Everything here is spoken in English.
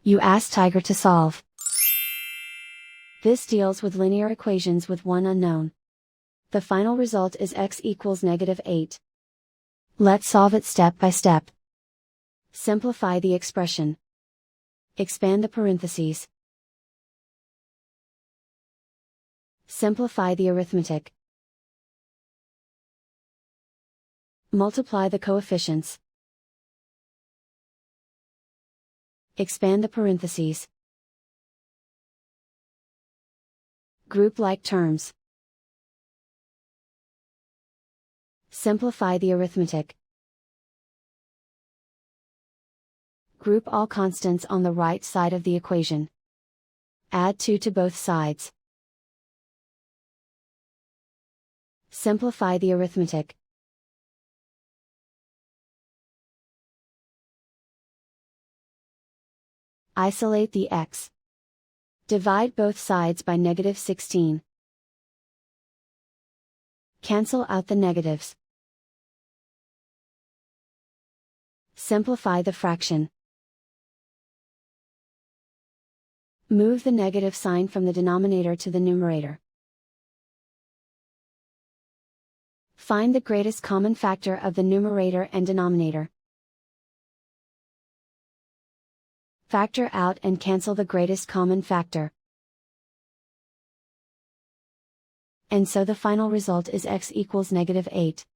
You ask Tiger to solve. This deals with linear equations with one unknown. The final result is x equals -8. Let's solve it step by step. Simplify the expression. Expand the parentheses. Simplify the arithmetic. Multiply the coefficients. Expand the parentheses. Group like terms. Simplify the arithmetic. Group all constants on the right side of the equation. Add 2 to both sides. Simplify the arithmetic. Isolate the x. Divide both sides by -16. Cancel out the negatives. Simplify the fraction. Move the negative sign from the denominator to the numerator. Find the greatest common factor of the numerator and denominator. Factor out and cancel the greatest common factor. And so the final result is x equals -8.